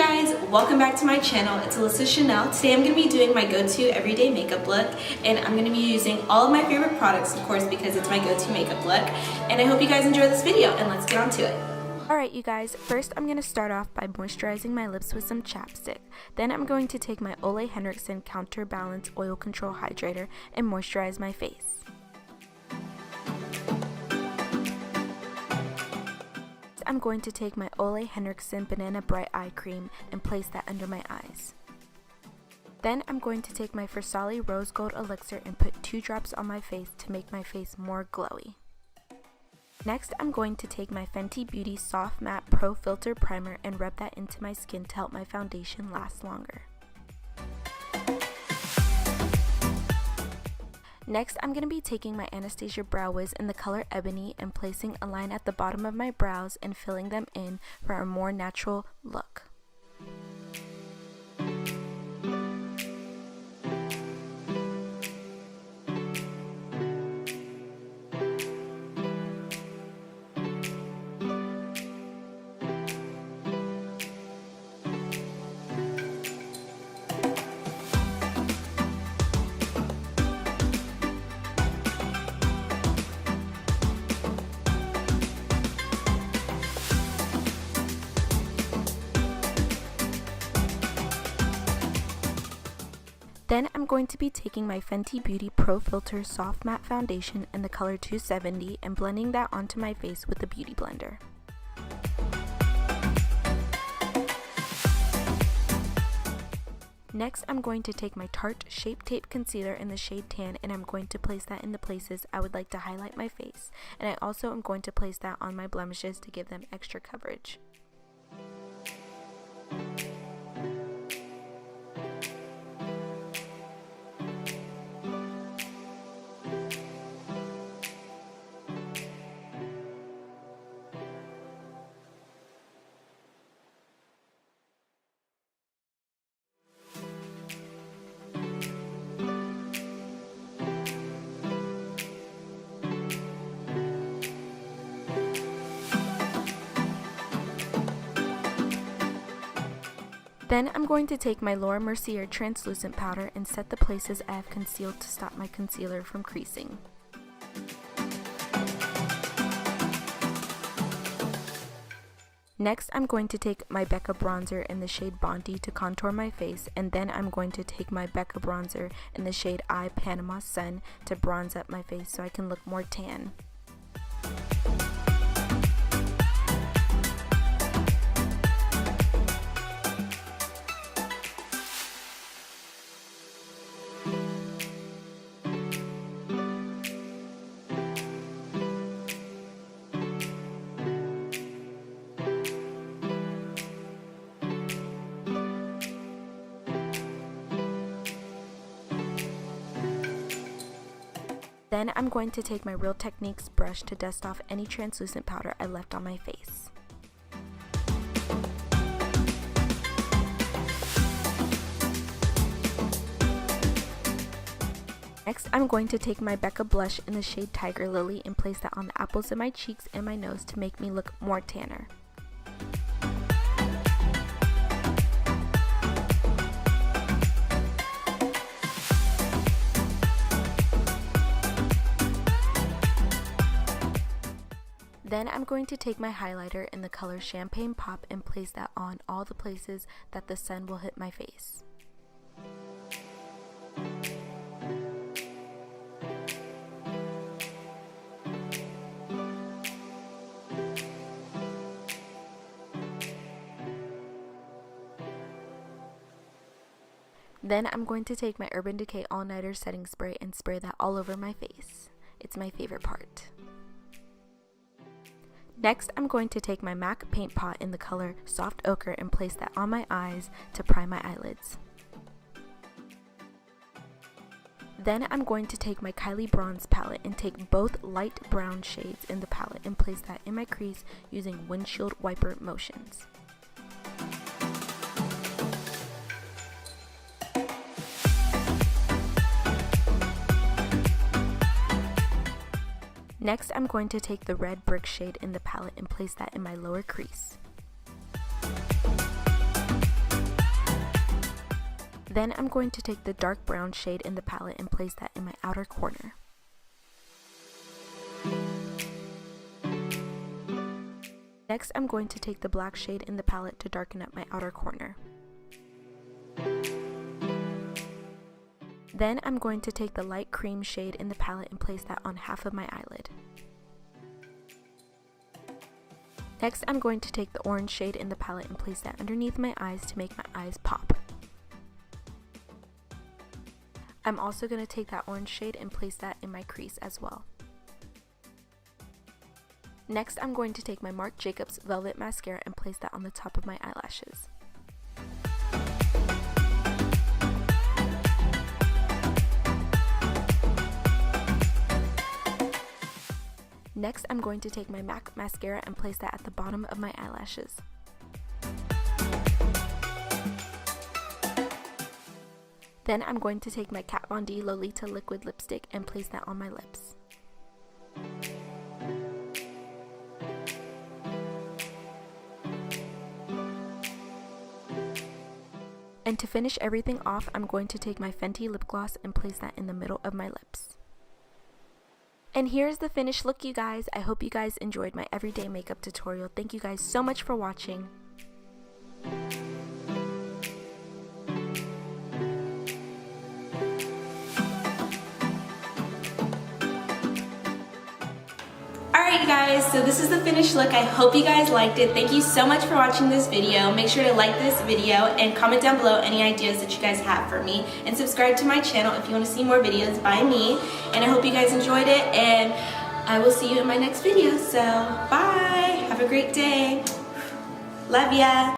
guys, welcome back to my channel. It's Alyssa Chanel. Today I'm going to be doing my go-to everyday makeup look, and I'm going to be using all of my favorite products, of course, because it's my go-to makeup look. And I hope you guys enjoy this video, and let's get on to it. Alright you guys, first I'm going to start off by moisturizing my lips with some chapstick. Then I'm going to take my Ole Henriksen Counterbalance Oil Control Hydrator and moisturize my face. I'm going to take my Ole Henriksen Banana Bright Eye Cream and place that under my eyes. Then I'm going to take my Farsali Rose Gold Elixir and put 2 drops on my face to make my face more glowy. Next, I'm going to take my Fenty Beauty Soft Matte Pro Filter Primer and rub that into my skin to help my foundation last longer. Next, I'm going to be taking my Anastasia Brow Wiz in the color Ebony and placing a line at the bottom of my brows and filling them in for a more natural look. Then I'm going to be taking my Fenty Beauty Pro Filter Soft Matte Foundation in the color 270 and blending that onto my face with the Beauty Blender. Next, I'm going to take my Tarte Shape Tape Concealer in the shade Tan and I'm going to place that in the places I would like to highlight my face. And I also am going to place that on my blemishes to give them extra coverage. Then I'm going to take my Mercier translucent powder and set the places I have concealed to stop my concealer from creasing. Next, I'm going to take my Becca bronzer in the shade Bondi to contour my face, and then I'm going to take my Becca bronzer in the shade Ipanamea Sun to bronze up my face so I can look more tan. Then I'm going to take my Real Techniques brush to dust off any translucent powder I left on my face. Next, I'm going to take my Becca blush in the shade Tigerlily and place that on the apples of my cheeks and my nose to make me look more tanner. Then I'm going to take my highlighter in the color Champagne Pop and place that on all the places that the sun will hit my face. Then I'm going to take my Urban Decay All Nighter Setting Spray and spray that all over my face. It's my favorite part. Next, I'm going to take my MAC Paint Pot in the color Soft Ochre and place that on my eyes to prime my eyelids. Then I'm going to take my Kylie Bronze Palette and take both light brown shades in the palette and place that in my crease using windshield wiper motions. Next, I'm going to take the red brick shade in the palette and place that in my lower crease. Then I'm going to take the dark brown shade in the palette and place that in my outer corner. Next, I'm going to take the black shade in the palette to darken up my outer corner. Then I'm going to take the light cream shade in the palette and place that on half of my eyelid. Next, I'm going to take the orange shade in the palette and place that underneath my eyes to make my eyes pop. I'm also going to take that orange shade and place that in my crease as well. Next, I'm going to take my Marc Jacobs Velvet Mascara and place that on the top of my eyelashes. Next, I'm going to take my MAC mascara and place that at the bottom of my eyelashes. Then I'm going to take my Kat Von D Lolita liquid lipstick and place that on my lips. And to finish everything off, I'm going to take my Fenty lip gloss and place that in the middle of my lips. And here's the finished look, you guys. I hope you guys enjoyed my everyday makeup tutorial. Thank you guys so much for watching. Alright guys, so this is the finished look. I hope you guys liked it. Thank you so much for watching this video. Make sure to like this video and comment down below any ideas that you guys have for me. And subscribe to my channel if you want to see more videos by me. And I hope you guys enjoyed it, and I will see you in my next video. So, bye! Have a great day. Love ya!